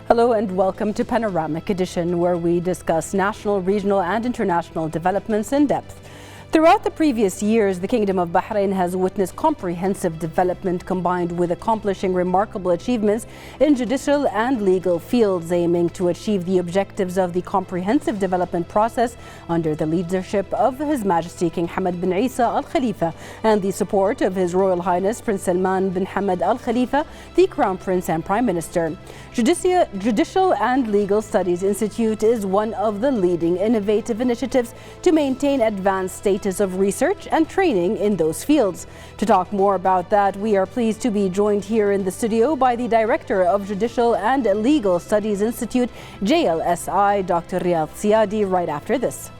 Hello and welcome to Panoramic Edition, where we discuss national, regional and international developments in depth. Throughout the previous years, the Kingdom of Bahrain has witnessed comprehensive development combined with accomplishing remarkable achievements in judicial and legal fields, aiming to achieve the objectives of the comprehensive development process under the leadership of His Majesty King Hamad bin Isa Al Khalifa and the support of His Royal Highness Prince Salman bin Hamad Al Khalifa, the Crown Prince and Prime Minister. Judicial and Legal Studies Institute is one of the leading innovative initiatives to maintain advanced status of research and training in those fields. To talk more about that, we are pleased to be joined here in the studio by the Director of Judicial and Legal Studies Institute, JLSI, Dr. Riyadh Seyadi, right after this.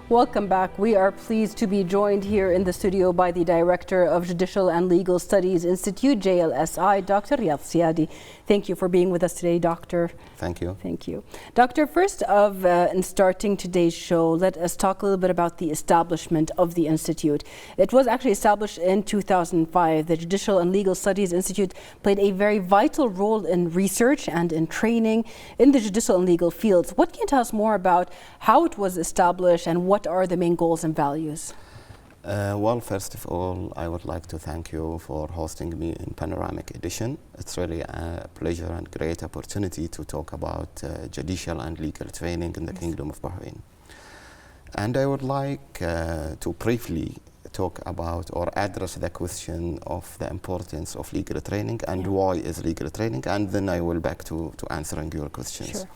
Welcome back. We are pleased to be joined here in the studio by the Director of Judicial and Legal Studies Institute, JLSI, Dr. Riyadh Seyadi. Thank you for being with us today, Doctor. Thank you. Thank you. Doctor, first in starting today's show, let us talk a little bit about the establishment of the Institute. It was actually established in 2005. The Judicial and Legal Studies Institute played a very vital role in research and in training in the judicial and legal fields. What can you tell us more about how it was established and what are the main goals and values? Well, first of all, I would like to thank you for hosting me in Panoramic Edition. It's really a pleasure and great opportunity to talk about judicial and legal training in the Kingdom of Bahrain. And I would like to briefly talk about or address the question of the importance of legal training and why is legal training, and then I will back to answering your questions. Sure.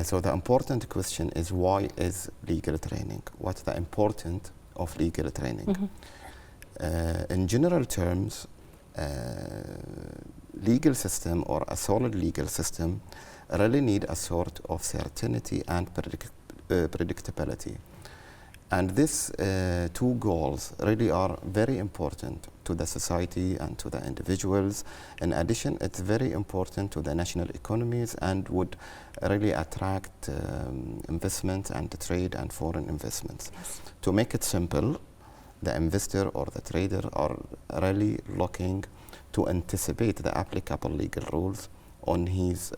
So the important question is, why is legal training? What's the importance of legal training? In general terms, legal system or a solid legal system really need a sort of certainty and predictability. And these two goals really are very important to the society and to the individuals. In addition, it's very important to the national economies and would really attract investment and trade and foreign investments. Yes. To make it simple, the investor or the trader are really looking to anticipate the applicable legal rules on his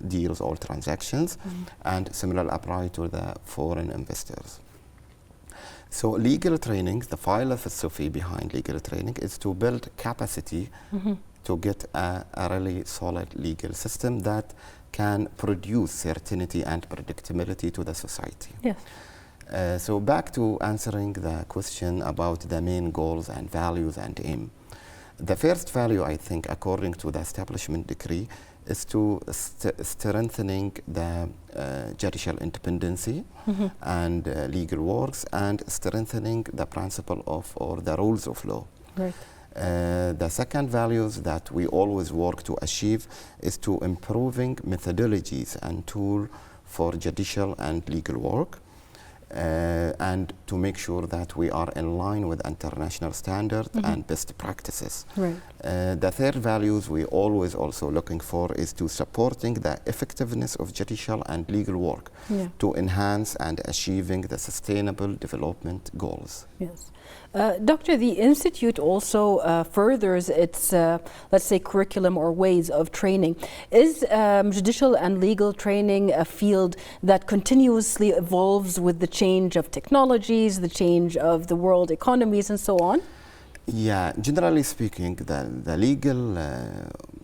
deals or transactions, and similar apply to the foreign investors. So legal training, the philosophy behind legal training is to build capacity to get a really solid legal system that can produce certainty and predictability to the society. Yes. So back to answering the question about the main goals and values and aim. The first value, I think, according to the establishment decree, is to strengthening the judicial independency and legal works, and strengthening the principle of or the rules of law. Right. The second values that we always work to achieve is to improving methodologies and tools for judicial and legal work, and to make sure that we are in line with international standards and best practices. Right. The third values we always also looking for is to supporting the effectiveness of judicial and legal work to enhance and achieving the sustainable development goals. Yes. Doctor, the Institute also furthers its, let's say, curriculum or ways of training. Is judicial and legal training a field that continuously evolves with the change of technologies, the change of the world economies, and so on? Yeah, generally speaking, the legal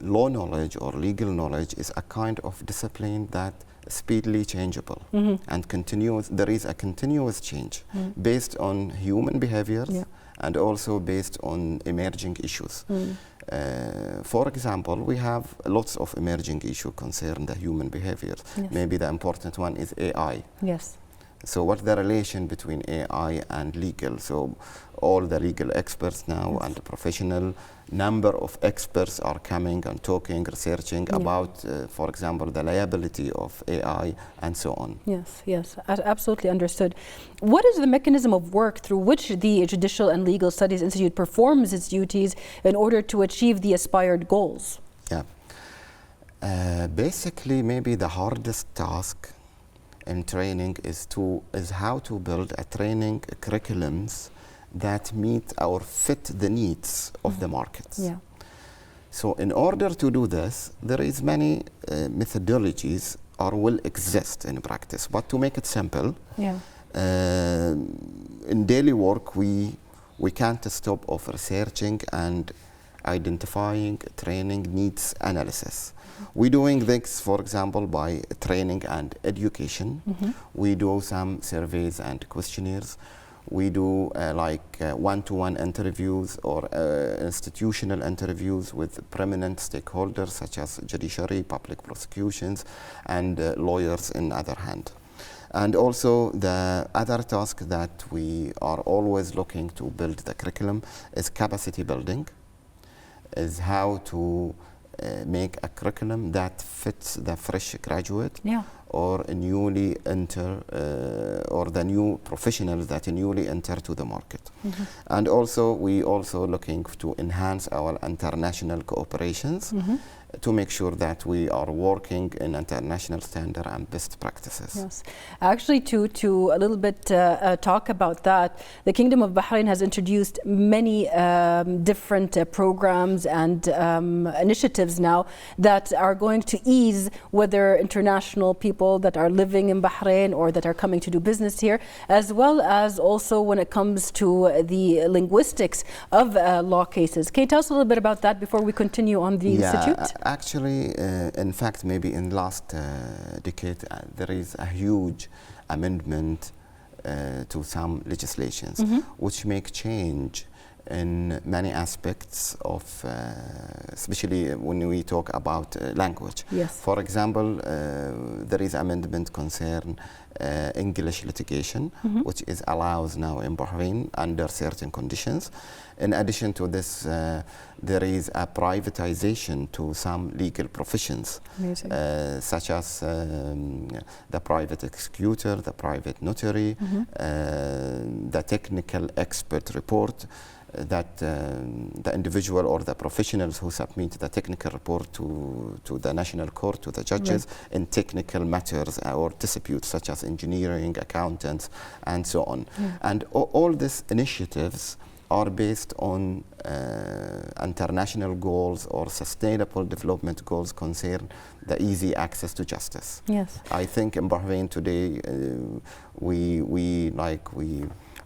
law knowledge or legal knowledge is a kind of discipline that speedily changeable and continuous. There is a continuous change based on human behaviors and also based on emerging issues. For example, we have lots of emerging issues concern the human behaviors. Yes. Maybe the important one is AI. Yes. So what's the relation between AI and legal? So all the legal experts now and the professional number of experts are coming and talking, researching about, for example, the liability of AI and so on. Yes, yes, absolutely understood. What is the mechanism of work through which the Judicial and Legal Studies Institute performs its duties in order to achieve the aspired goals? Yeah. Basically, maybe the hardest task in training is how to build a training curriculums that meet or fit the needs of the markets. Yeah. So in order to do this, there is many methodologies or will exist in practice. But to make it simple, Yeah. in daily work, we can't stop of researching and identifying training needs analysis. We're doing this, for example, by training and education. We do some surveys and questionnaires. We do one-to-one interviews or institutional interviews with prominent stakeholders such as judiciary, public prosecutions, and lawyers in other hand. And also the other task that we are always looking to build the curriculum is capacity building, is how to make a curriculum that fits the fresh graduate or a newly enter or the new professionals that newly enter to the market. And also we also looking to enhance our international cooperations to make sure that we are working in international standard and best practices. Yes, actually to a little bit talk about that, the Kingdom of Bahrain has introduced many different programs and initiatives now that are going to ease whether international people that are living in Bahrain or that are coming to do business here, as well as also when it comes to the linguistics of law cases. Can you tell us a little bit about that before we continue on the institute? Actually, in fact, maybe in last decade, there is a huge amendment to some legislations, which make change in many aspects of, especially when we talk about language. Yes. For example, there is amendment concern English litigation, which is allowed now in Bahrain under certain conditions. In addition to this, there is a privatization to some legal professions, such as the private executor, the private notary, the technical expert report, that the individual or the professionals who submit the technical report to the national court, to the judges in technical matters or disputes such as engineering, accountants, and so on. And all these initiatives are based on international goals or sustainable development goals concern the easy access to justice. Yes. I think in Bahrain today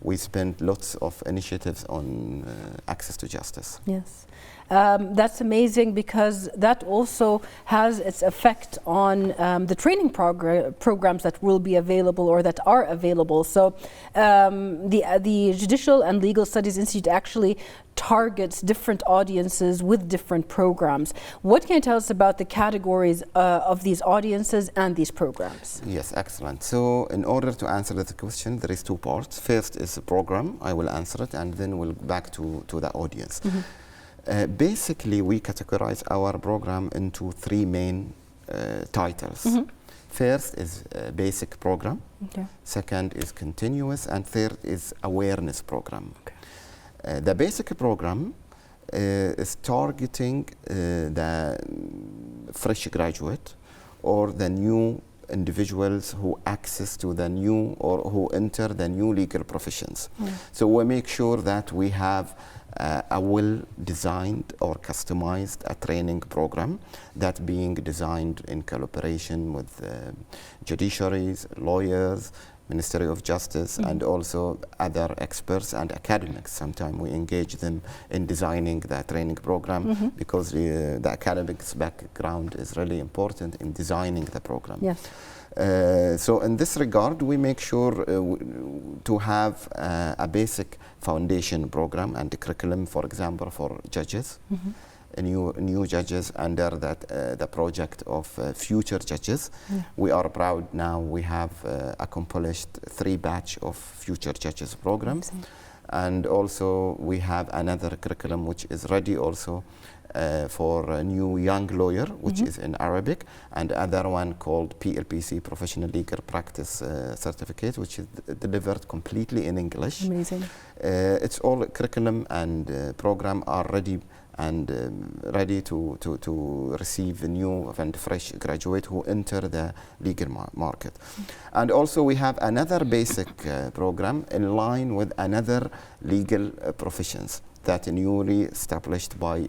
we spend lots of initiatives on access to justice. Yes. That's amazing because that also has its effect on the training programs that will be available or that are available. So the Judicial and Legal Studies Institute actually targets different audiences with different programs. What can you tell us about the categories of these audiences and these programs? Yes, excellent. So in order to answer the question, there is two parts. First is the program, I will answer it, and then we'll back to the audience. Basically, we categorize our program into three main titles. First is a basic program, second is continuous, and third is awareness program. The basic program is targeting the fresh graduate or the new individuals who access to the new or who enter the new legal professions. So we make sure that we have a well-designed or customized training program that being designed in collaboration with judiciaries, lawyers, Ministry of Justice, and also other experts and academics. Sometimes we engage them in designing the training program because the academics background is really important in designing the program. Yes. So in this regard, we make sure to have a basic foundation program and the curriculum, for example, for judges, new judges under the project of future judges. We are proud now we have accomplished 3 batch of future judges program. And also we have another curriculum which is ready also for a new young lawyer, which is in Arabic, and other one called PLPC, Professional Legal Practice Certificate, which is delivered completely in English. Amazing. It's all curriculum and program are ready and ready to receive a new and fresh graduate who enter the legal market. And also we have another basic program in line with another legal professions that are newly established by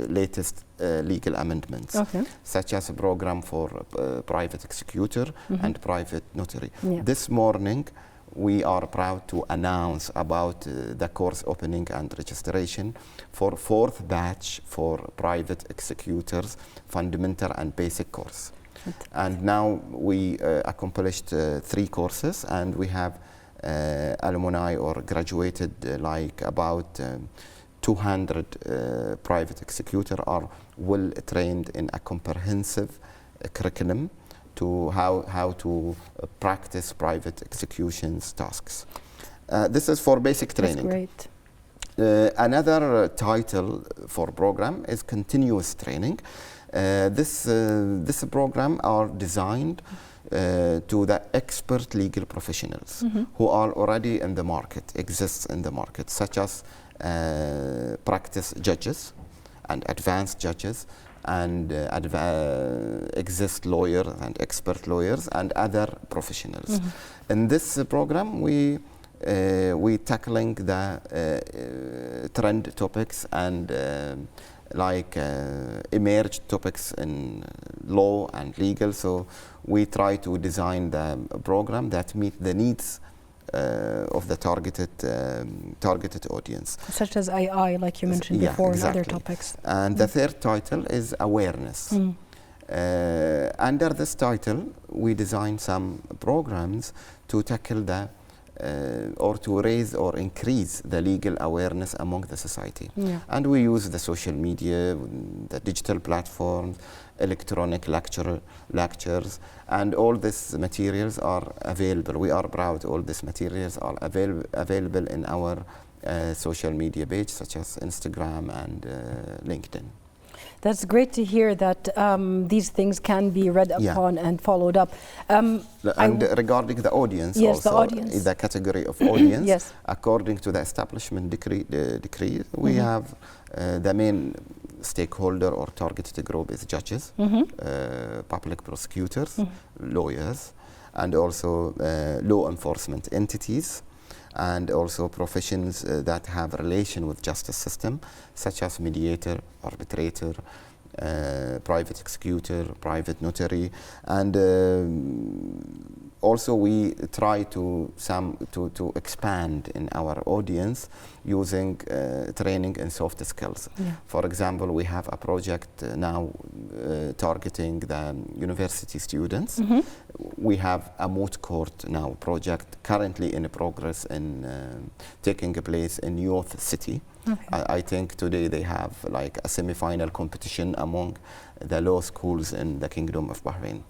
latest legal amendments, such as a program for private executor and private notary. This morning, we are proud to announce about the course opening and registration for 4th batch for private executors, fundamental and basic course. And now we accomplished 3 courses, and we have alumni or graduated like about 200 private executor are well trained in a comprehensive curriculum to how to practice private executions tasks. This is for basic training. That's great. Another title for program is continuous training. This program are designed to the expert legal professionals who are already in the market, exists in the market, such as practice judges and advanced judges and exist lawyers and expert lawyers and other professionals. In this program, we tackling the trend topics and like emerged topics in law and legal. So we try to design the program that meet the needs of the targeted audience. Such as AI, like you mentioned before, exactly. and other topics. And the third title is awareness. Under this title, we design some programs to tackle the or to raise or increase the legal awareness among the society. And we use the social media, the digital platforms, electronic lectures, and all these materials are available. We are proud all these materials are available in our social media page, such as Instagram and LinkedIn. That's great to hear that these things can be read upon and followed up. And regarding the audience, yes, also, the category of audience, according to the establishment decree, we have the main stakeholder or targeted group is judges, public prosecutors, lawyers, and also law enforcement entities, and also professions that have relation with justice system, such as mediator, arbitrator, private executor, private notary, and also we try to expand in our audience using training in soft skills. For example, we have a project now targeting the university students. We have a moot court now project currently in progress in taking place in Youth City. I think today they have like a semi-final competition among the law schools in the Kingdom of Bahrain.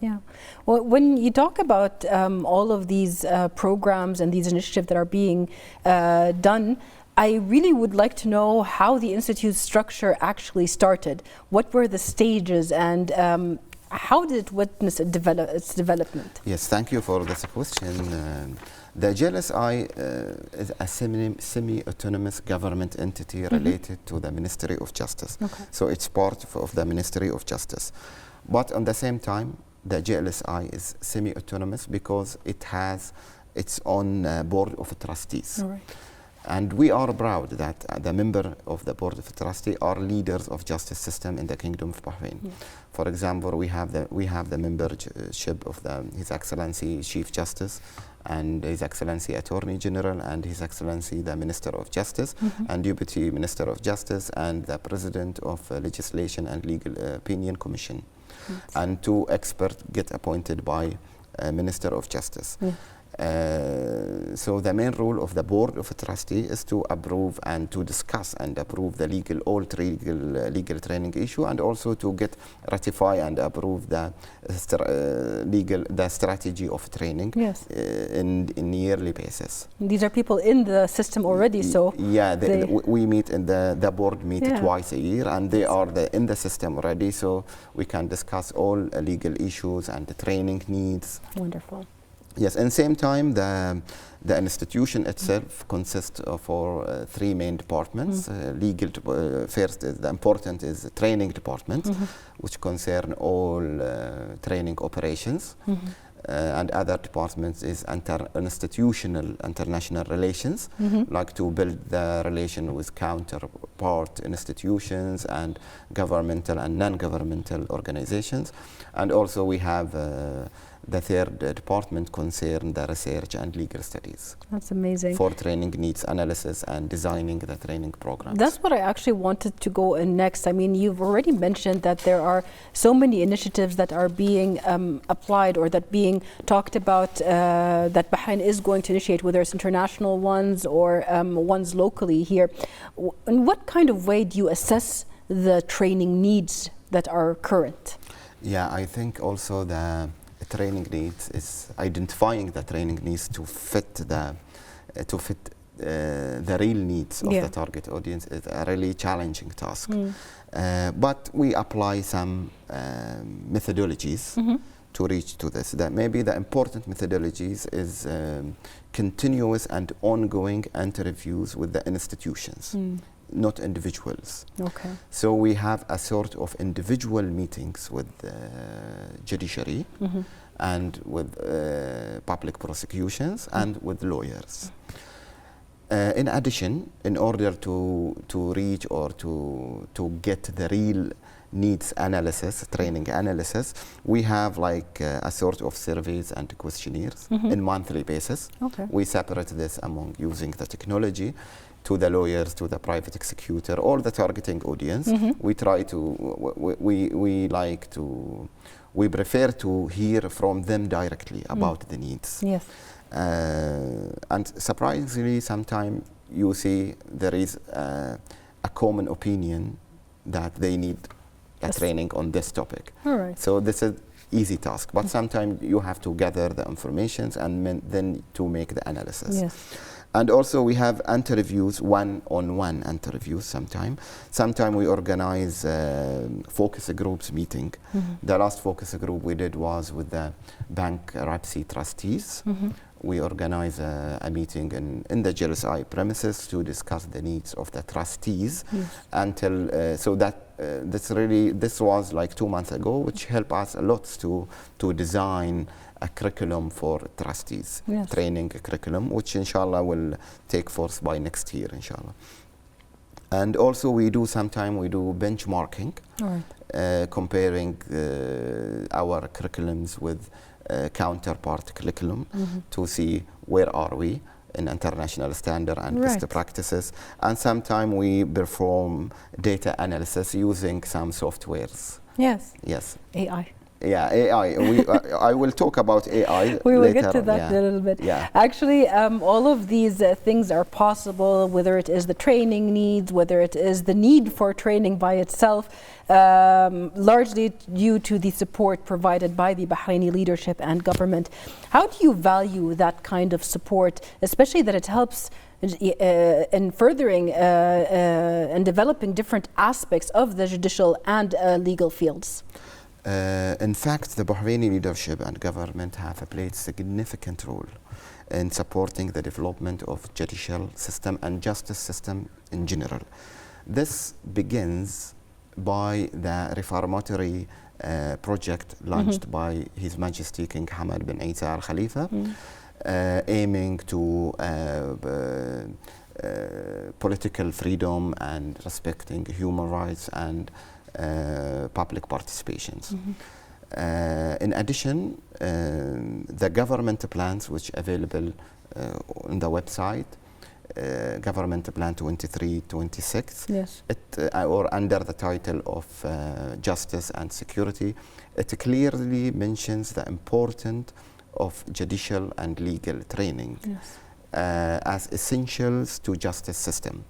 Yeah. Well, when you talk about all of these programs and these initiatives that are being done, I really would like to know how the Institute's structure actually started. What were the stages, and how did it witness its development? Yes, thank you for this question. The JLSI is a semi-autonomous government entity related to the Ministry of Justice. So it's part of the Ministry of Justice. But at the same time, the JLSI is semi-autonomous because it has its own board of trustees. And we are proud that the member of the board of trustees are leaders of justice system in the Kingdom of Bahrain. For example, we have the membership of His Excellency Chief Justice, and His Excellency Attorney General, and His Excellency the Minister of Justice, and Deputy Minister of Justice, and the President of Legislation and Legal Opinion Commission. And 2 experts get appointed by Minister of Justice. So the main role of the Board of Trustees is to approve and to discuss and approve the legal training issue, and also to get ratify and approve the strategy of training in yearly basis. These are people in the system already, so we meet in the board meet twice a year, and they are in the system already, so we can discuss all legal issues and the training needs. Wonderful. Yes, and same time, the institution itself consists of three main departments. First, the important is the training department, which concern all training operations. And other departments is institutional international relations, like to build the relation with counterpart institutions and governmental and non-governmental organizations. And also we have the third department concern the research and legal studies. That's amazing. For training needs analysis and designing the training programs. That's what I actually wanted to go in next. I mean, you've already mentioned that there are so many initiatives that are being applied or that being talked about that Bahrain is going to initiate, whether it's international ones or ones locally here. In what kind of way do you assess the training needs that are current? Yeah, I think also the training needs is identifying the training needs to fit the real needs of the target audience is a really challenging task. But we apply some methodologies to reach to this. That maybe the important methodologies is continuous and ongoing interviews with the institutions. Not individuals. Okay. So we have a sort of individual meetings with the judiciary and with public prosecutions and with lawyers. In addition, in order to reach or to get the real needs analysis, training analysis, we have like a sort of surveys and questionnaires in monthly basis. Okay. We separate this among using the technology to the lawyers, to the private executor, all the targeting audience. We try to, we prefer to hear from them directly about the needs. Yes. And surprisingly, sometimes you see there is a common opinion that they need a training on this topic. All right. So this is easy task, but sometimes you have to gather the information and then to make the analysis. Yes. And also we have interviews, one-on-one interviews sometimes. Sometimes we organize focus groups meeting. The last focus group we did was with the bankruptcy trustees. We organize a meeting in the JLSI premises to discuss the needs of the trustees until, so that this was like 2 months ago, which helped us a lot to design a curriculum for trustees, training curriculum, which inshallah will take force by next year, inshallah. And also we do benchmarking, comparing our curriculums with counterpart curriculum to see where are we in international standard and best practices. And sometimes we perform data analysis using some softwares. Yes. Yes. AI. Yeah, AI. I will talk about AI we will later. get to that in a little bit. Yeah. Actually, all of these things are possible, whether it is the training needs, whether it is the need for training by itself, largely due to the support provided by the Bahraini leadership and government. How do you value that kind of support, especially that it helps in furthering and developing different aspects of the judicial and legal fields? In fact, the Bahraini leadership and government have played significant role in supporting the development of judicial system and justice system in general. This begins by the reformatory project launched by His Majesty King Hamad bin Isa Al Khalifa, aiming to political freedom and respecting human rights and public participations. In addition, the government plans which are available on the website, Government Plan 23-26, or under the title of Justice and Security, it clearly mentions the importance of judicial and legal training as essentials to justice system.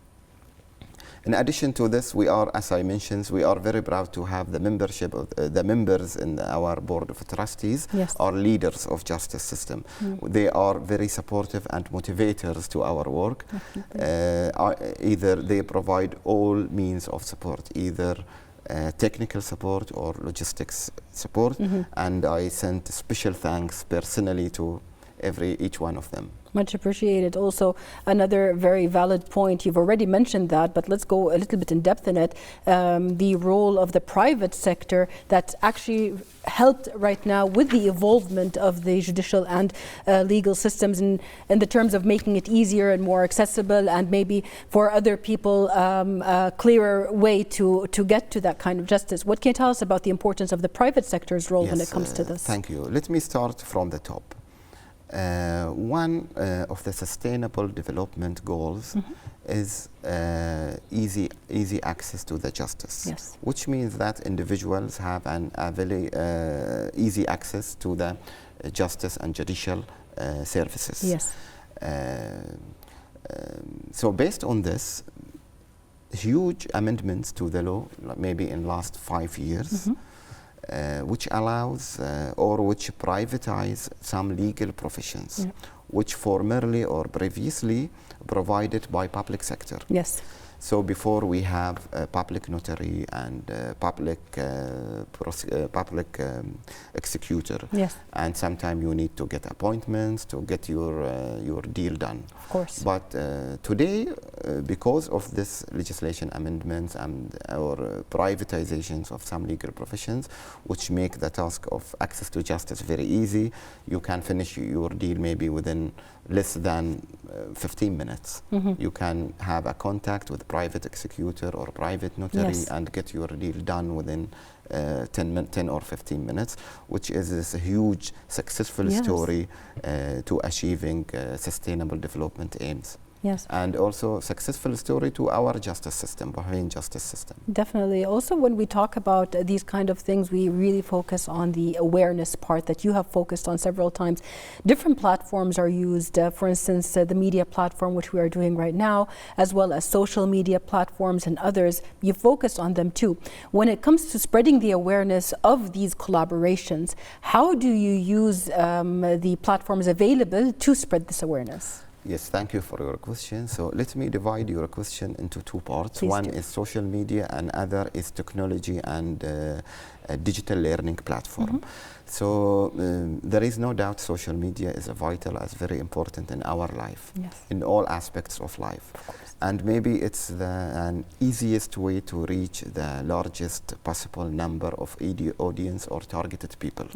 In addition to this, we are, as I mentioned, we are very proud to have the membership of the members in our board of trustees are leaders of justice system. They are very supportive and motivators to our work. Either they provide all means of support, either technical support or logistics support. And I sent special thanks personally to each one of them. Much appreciated. Also, another very valid point, you've already mentioned that, but let's go a little bit in depth in it. The role of the private sector that's actually helped right now with the evolvement of the judicial and legal systems in the terms of making it easier and more accessible, and maybe for other people a clearer way to get to that kind of justice. What can you tell us about the importance of the private sector's role when it comes to this? Thank you. Let me start from the top. One of the sustainable development goals is easy access to the justice, which means that individuals have a very easy access to the justice and judicial services. So based on this, huge amendments to the law, maybe in last 5 years, which allows or which privatize some legal professions, which formerly or previously provided by public sector. So before we have public notary and public executor, and sometimes you need to get appointments to get your deal done. Of course. But today, because of this legislation amendments and or privatizations of some legal professions, which make the task of access to justice very easy, you can finish your deal maybe within less than 15 minutes. You can have a contact with private executor or private notary and get your deal done within 10 or 15 minutes, which is this huge successful story to achieving sustainable development aims. And also successful story to our justice system, Bahrain justice system. Definitely. Also, when we talk about these kind of things, we really focus on the awareness part that you have focused on several times. Different platforms are used, for instance, the media platform, which we are doing right now, as well as social media platforms and others. You focused on them too. When it comes to spreading the awareness of these collaborations, how do you use the platforms available to spread this awareness? Yes, thank you for your question. So let me divide your question into two parts. One is social media and other is technology and a digital learning platform. So there is no doubt social media is vital, as very important in our life, in all aspects of life. And maybe it's an easiest way to reach the largest possible number of audience or targeted people.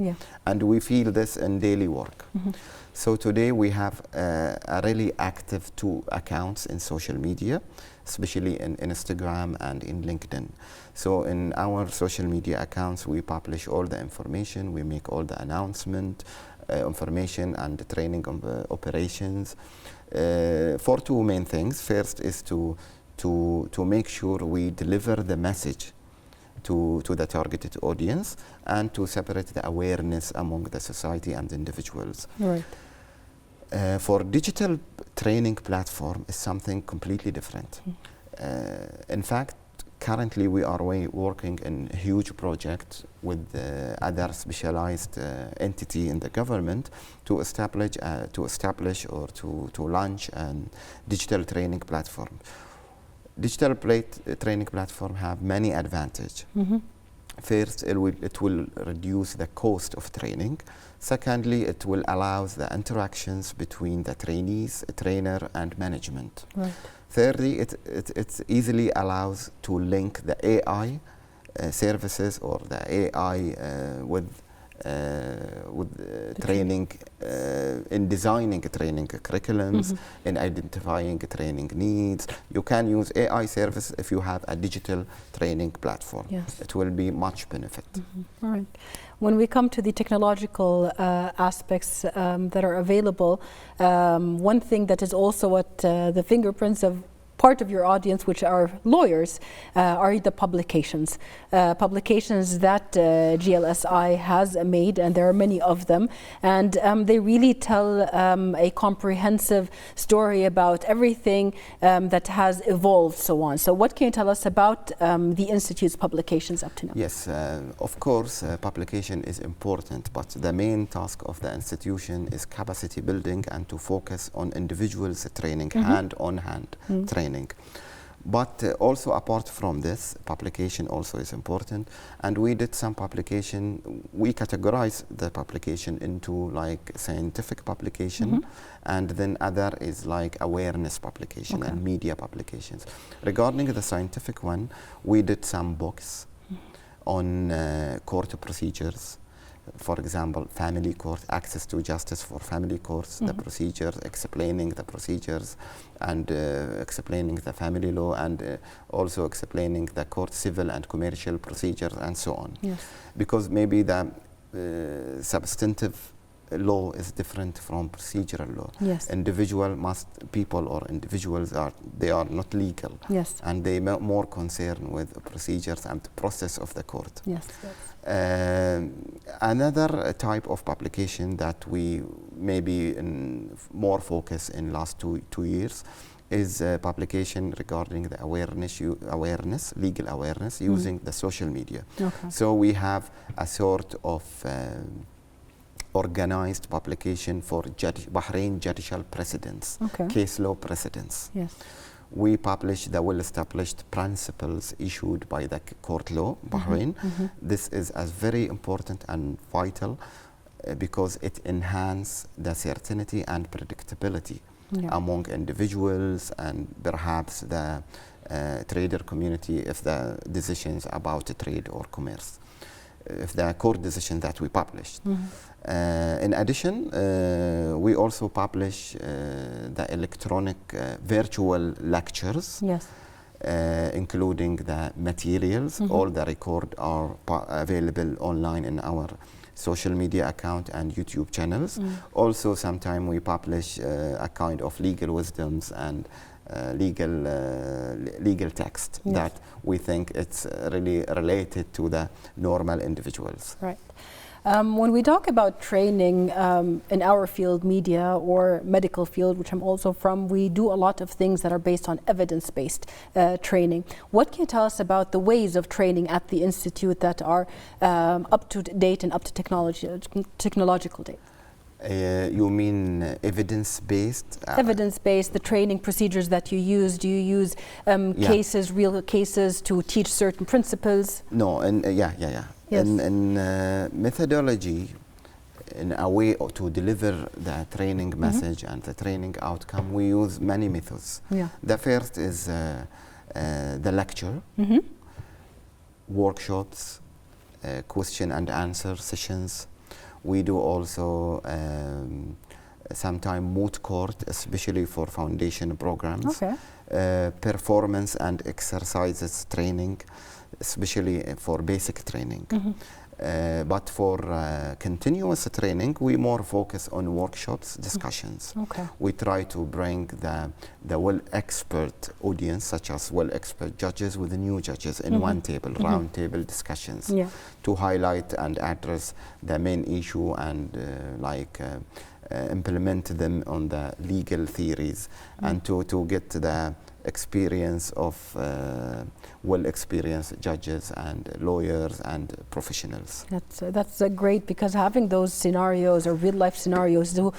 And we feel this in daily work. So today we have a really active 2 accounts in social media, especially in Instagram and in LinkedIn. So in our social media accounts, we publish all the information, we make all the announcement, information and the training of operations for 2 main things. First is to make sure we deliver the message to the targeted audience and to separate the awareness among the society and individuals. For digital training platform is something completely different. In fact, currently we are working in a huge project with other specialized entity in the government to establish or to launch a digital training platform. Digital training platform have many advantages. First, it will reduce the cost of training. Secondly, it will allow the interactions between the trainees, trainer, and management. Thirdly, it easily allows to link the AI services or the AI with training, in designing training curriculums, in identifying training needs. You can use AI service if you have a digital training platform. It will be much benefit. All right. When we come to the technological aspects that are available, one thing that is also at the fingerprints of part of your audience, which are lawyers, are the publications. Publications that JLSI has made, and there are many of them, and they really tell a comprehensive story about everything that has evolved, so on. So what can you tell us about the Institute's publications up to now? Yes, of course, publication is important, but the main task of the institution is capacity building and to focus on individuals training, hand-on-hand training. But also apart from this, publication also is important. And we did some publication, we categorize the publication into like scientific publication, and then other is like awareness publication and media publications. Regarding the scientific one, we did some books on court procedures. For example, family court, access to justice for family courts, the procedures, explaining the procedures, and explaining the family law, and also explaining the court civil and commercial procedures, and so on. Yes. Because maybe the substantive law is different from procedural law. Yes. People or individuals they are not legal. Yes. And they are more concerned with procedures and the process of the court. Yes. Another type of publication that we maybe more focus in last two years is publication regarding the awareness, legal awareness, using the social media. Okay. So we have a sort of organized publication for Bahrain judicial precedents, case law precedents. Yes. We publish the well-established principles issued by the court law, Bahrain. This is as very important and vital because it enhances the certainty and predictability among individuals and perhaps the trader community if the decisions about trade or commerce, if the court decision that we published. In addition, we also publish the electronic virtual lectures, including the materials. All the records are available online in our social media account and YouTube channels. Also, sometimes we publish a kind of legal wisdoms and legal text that we think it's really related to the normal individuals. Right. When we talk about training in our field, media or medical field, which I'm also from, we do a lot of things that are based on evidence-based training. What can you tell us about the ways of training at the Institute that are up to date and up to technological date? You mean evidence-based? Evidence-based, the training procedures that you use. Do you use cases, real cases, to teach certain principles? No, Yes. In methodology, in a way to deliver the training message and the training outcome, we use many methods. The first is the lecture, workshops, question and answer sessions. We do also sometimes moot court, especially for foundation programs, performance and exercises training, especially for basic training. But for continuous training, we more focus on workshops, discussions. We try to bring the well-expert audience, such as well-expert judges with the new judges in one table, round table discussions, to highlight and address the main issue and implement them on the legal theories and to get the experience of well-experienced judges and lawyers and professionals. That's great, because having those scenarios or real-life scenarios to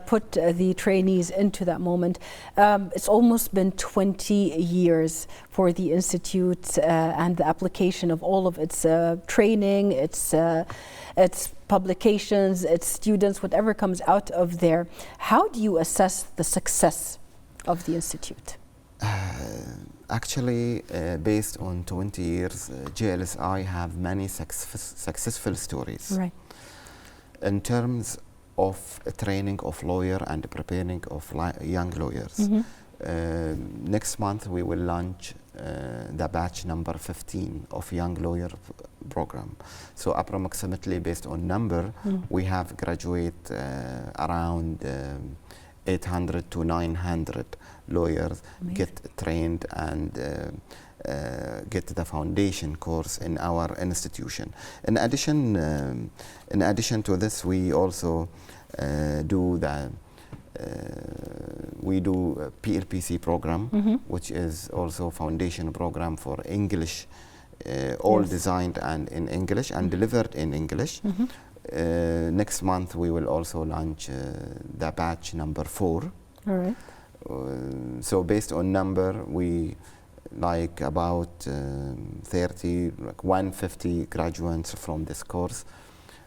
put the trainees into that moment. It's almost been 20 years for the Institute and the application of all of its training, its publications, its students, whatever comes out of there. How do you assess the success of the Institute? Actually, based on 20 years, JLSI have many successful stories. Right. In terms of training of lawyer and preparing of young lawyers. Next month we will launch the batch number 15 of young lawyer program. So approximately based on number, we have graduate around 800 to 900 lawyers. Amazing. Get trained and get the foundation course in our institution. In addition to this, we also do PLPC program, which is also foundation program for English, all designed and in English and delivered in English. Next month we will also launch the batch number 4. All right. So based on number, we like about 30, like 150 graduates from this course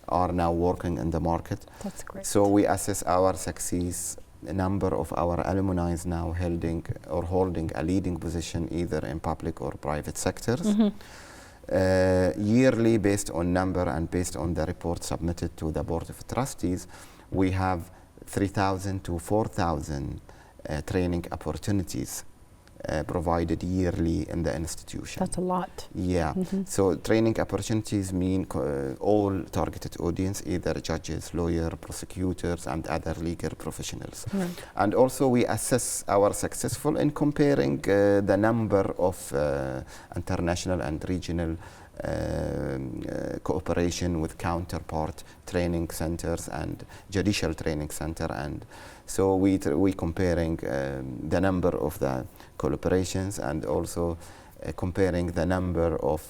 are now working in the market. That's great. So we assess our success. A number of our alumni is now holding a leading position either in public or private sectors. Yearly, based on number and based on the report submitted to the Board of Trustees, we have 3,000 to 4,000 training opportunities provided yearly in the institution. That's a lot. Yeah. So training opportunities mean all targeted audience, either judges, lawyers, prosecutors, and other legal professionals. Right. And also we assess our successful in comparing the number of international and regional cooperation with counterpart training centers and judicial training center, and so we comparing the number of the collaborations and also comparing the number of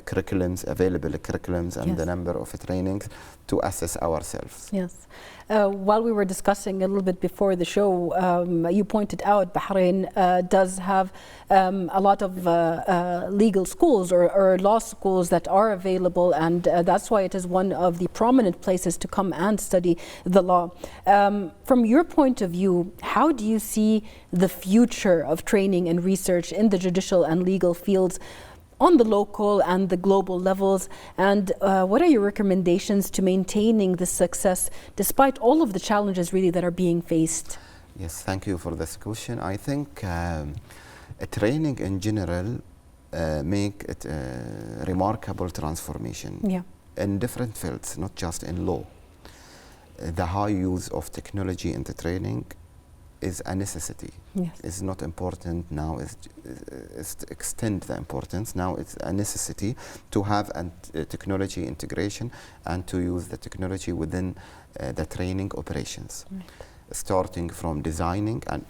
curriculums, available curriculums, and the number of trainings to assess ourselves. Yes. While we were discussing a little bit before the show, you pointed out Bahrain does have a lot of legal schools or law schools that are available, and that's why it is one of the prominent places to come and study the law. From your point of view, how do you see the future of training and research in the judicial and legal fields on the local and the global levels, and what are your recommendations to maintaining the success despite all of the challenges really that are being faced? Yes, thank you for this question. I think training in general make it a remarkable transformation in different fields, not just in law. The high use of technology in the training is a necessity. Yes. It's not important now, is to extend the importance. Now it's a necessity to have a technology integration and to use the technology within the training operations. Right. Starting from designing and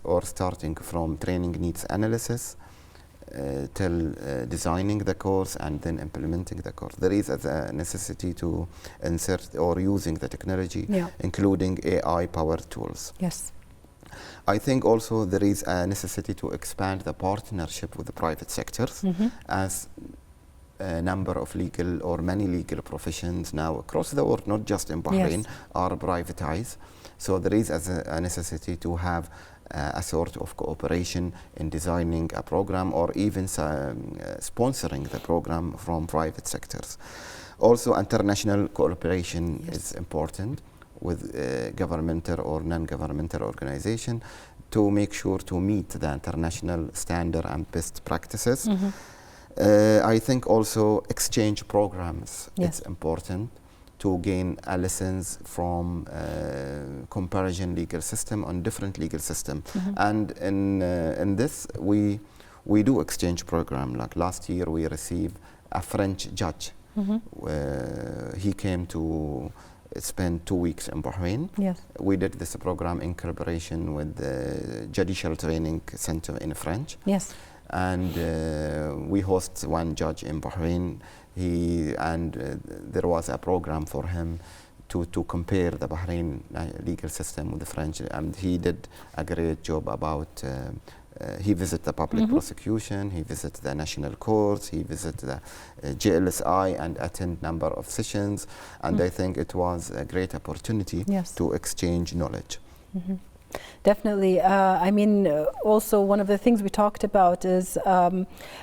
or starting from training needs analysis till designing the course and then implementing the course. There is a necessity to insert or using the technology, including AI-powered tools. Yes. I think also there is a necessity to expand the partnership with the private sectors, as a number of legal or many legal professions now across the world, not just in Bahrain, are privatized. So there is a necessity to have a sort of cooperation in designing a program or even sponsoring the program from private sectors. Also, international cooperation is important with governmental or non-governmental organization to make sure to meet the international standard and best practices. I think also exchange programs, it's important to gain lessons from comparison legal system on different legal system. And in this, we do exchange program. Like last year, we received a French judge. He came to spend 2 weeks in Bahrain. Yes. We did this program in collaboration with the Judicial Training Center in French. Yes. And we host one judge in Bahrain. There was a program for him to compare the Bahrain legal system with the French, and he did a great job about he visited the public prosecution, he visited the national courts, he visited the JLSI and attended number of sessions, and I think it was a great opportunity to exchange knowledge. Definitely. I mean, also one of the things we talked about is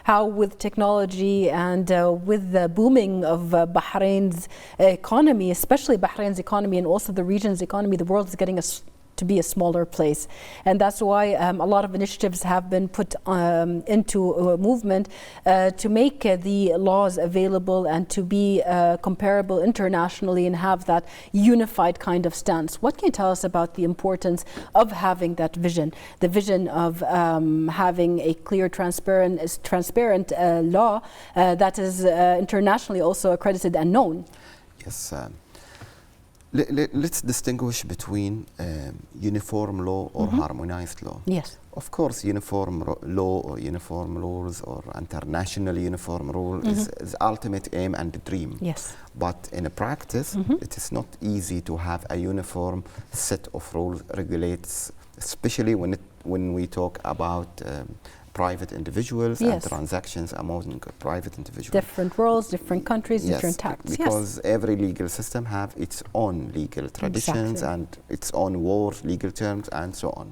how with technology and with the booming of Bahrain's economy, especially Bahrain's economy and also the region's economy, the world is getting to be a smaller place. And that's why a lot of initiatives have been put into movement to make the laws available and to be comparable internationally and have that unified kind of stance. What can you tell us about the importance of having that vision, the vision of having a clear, transparent law that is internationally also accredited and known? Yes. Let's distinguish between uniform law or harmonized law. Yes. Of course, uniform law or uniform rules or international uniform rule is ultimate aim and dream. Yes. But in a practice, it is not easy to have a uniform set of rules regulates, especially when we talk about private individuals Yes. and transactions among private individuals. Different roles, different countries, Yes, different tax. because every legal system have its own legal traditions Exactly. and its own wars, legal terms, and so on.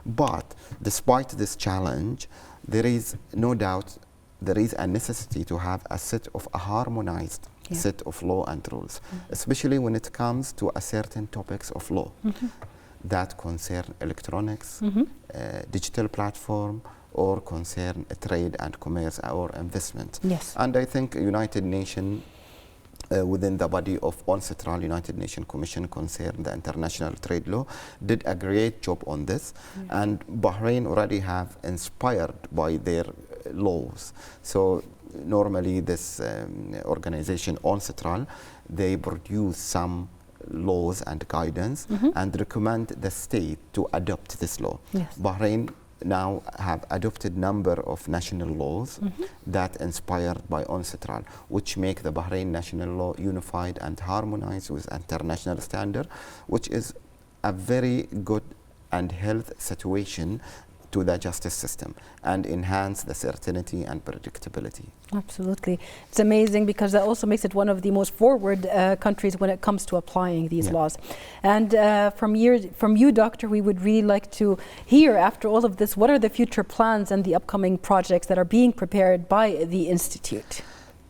But despite this challenge, there is no doubt there is a necessity to have a harmonized set of law and rules, especially when it comes to a certain topics of law that concern electronics, digital platform, or concern trade and commerce or investment. Yes. And I think United Nations, within the body of UNCITRAL, United Nations Commission concerned the international trade law, did a great job on this. And Bahrain already have inspired by their laws. So normally this organization, UNCITRAL, they produce some laws and guidance and recommend the state to adopt this law. Yes. Bahrain now have adopted number of national laws that inspired by UNCITRAL, which make the Bahrain national law unified and harmonized with international standard, which is a very good and healthy situation to the justice system and enhance the certainty and predictability. Absolutely. It's amazing because that also makes it one of the most forward countries when it comes to applying these laws. And from you, Doctor, we would really like to hear, after all of this, what are the future plans and the upcoming projects that are being prepared by the Institute?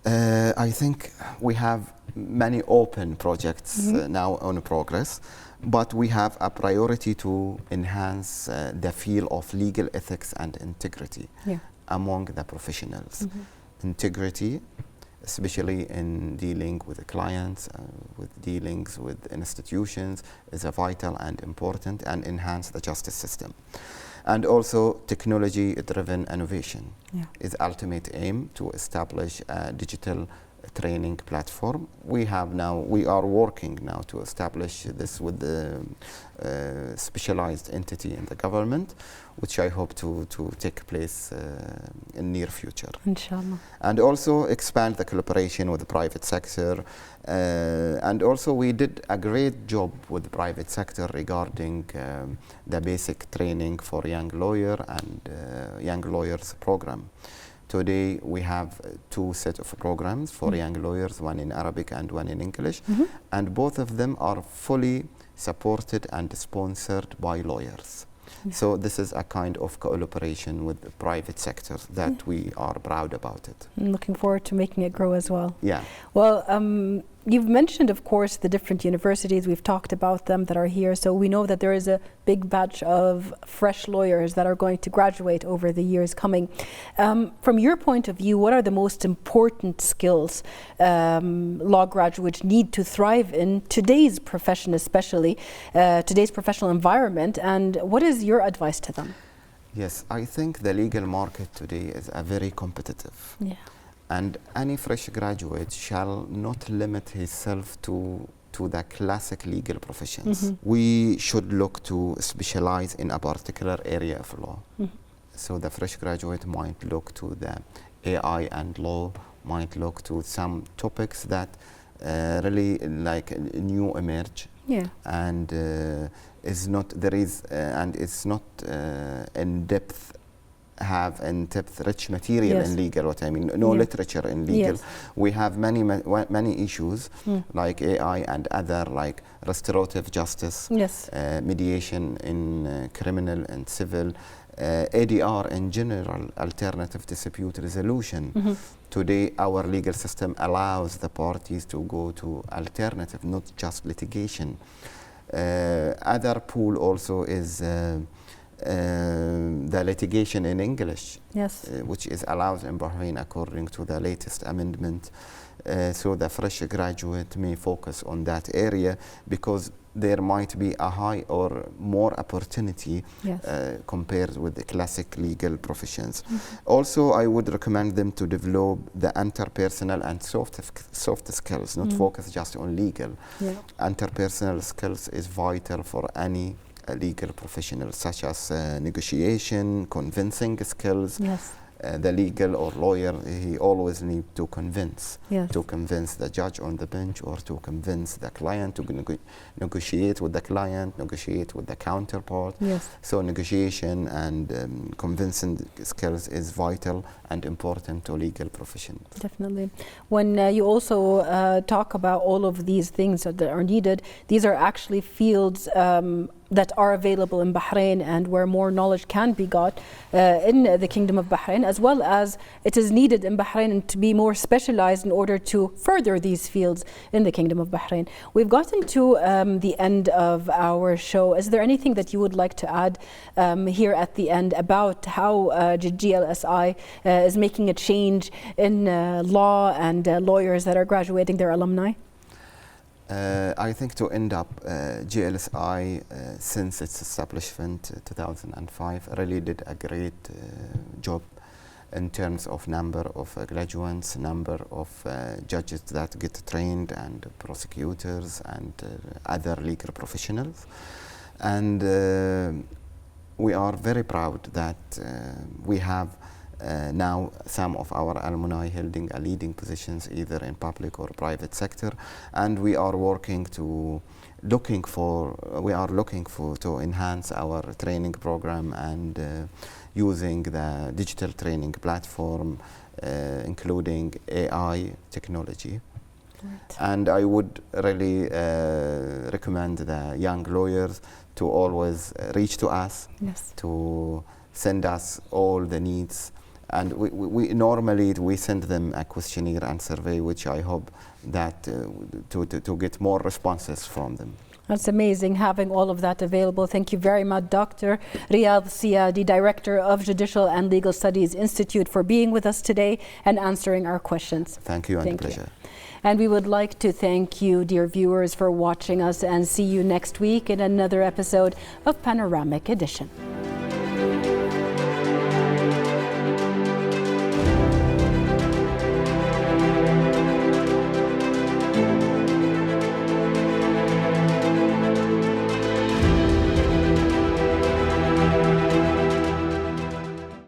I think we have many open projects now on progress, but we have a priority to enhance the field of legal ethics and integrity among the professionals. Integrity, especially in dealing with the clients, with dealings with institutions, is a vital and important and enhance the justice system. And also technology-driven innovation is ultimate aim to establish a digital training platform. We are working now to establish this with the specialized entity in the government, which I hope to take place in near future. Inshallah. And also expand the collaboration with the private sector. And also we did a great job with the private sector regarding the basic training for young lawyer and young lawyers program. Today we have two sets of programs for young lawyers, one in Arabic and one in English, and both of them are fully supported and sponsored by lawyers. So this is a kind of cooperation with the private sector that we are proud about it. I'm looking forward to making it grow as well. Yeah. Well, you've mentioned, of course, the different universities. We've talked about them that are here. So we know that there is a big batch of fresh lawyers that are going to graduate over the years coming. From your point of view, what are the most important skills law graduates need to thrive in today's profession, especially today's professional environment? And what is your advice to them? Yes, I think the legal market today is a very competitive. Yeah. And any fresh graduate shall not limit himself to the classic legal professions. We should look to specialize in a particular area of law. So the fresh graduate might look to the AI and law, might look to some topics that really like new emerge. Yeah. And is not there is and it's not in depth rich material in legal. What I mean, no literature in legal. We have many issues like AI and other like restorative justice, mediation in criminal and civil, ADR in general, alternative dispute resolution. Today, our legal system allows the parties to go to alternative, not just litigation. Other pool also is the litigation in English, which is allowed in Bahrain according to the latest amendment. So the fresh graduate may focus on that area because there might be a high or more opportunity compared with the classic legal professions. Also, I would recommend them to develop the interpersonal and soft skills, not focus just on legal. Interpersonal skills is vital for any legal professional, such as negotiation, convincing skills, the legal or lawyer, he always need to convince, Yes. to convince the judge on the bench, or to convince the client, to negotiate with the client, negotiate with the counterpart. Yes. So negotiation and convincing skills is vital and important to legal professionals. Definitely. When you also talk about all of these things that are needed, these are actually fields that are available in Bahrain and where more knowledge can be got in the Kingdom of Bahrain, as well as it is needed in Bahrain and to be more specialized in order to further these fields in the Kingdom of Bahrain. We've gotten to the end of our show. Is there anything that you would like to add here at the end about how JLSI is making a change in law and lawyers that are graduating their alumni? I think to end up, JLSI, since its establishment 2005, really did a great job in terms of number of graduates, number of judges that get trained, and prosecutors and other legal professionals. And we are very proud that we have now some of our alumni holding leading positions either in public or private sector, and we are working to looking for to enhance our training program and using the digital training platform, including AI technology. Right. And I would really recommend the young lawyers to always reach to us, yes, to send us all the needs. And we normally send them a questionnaire and survey, which I hope that to get more responses from them. That's amazing having all of that available. Thank you very much, Dr. Riyadh Seyadi, Director of Judicial and Legal Studies Institute, for being with us today and answering our questions. Thank you, and a pleasure. And we would like to thank you, dear viewers, for watching us, and see you next week in another episode of Panoramic Edition.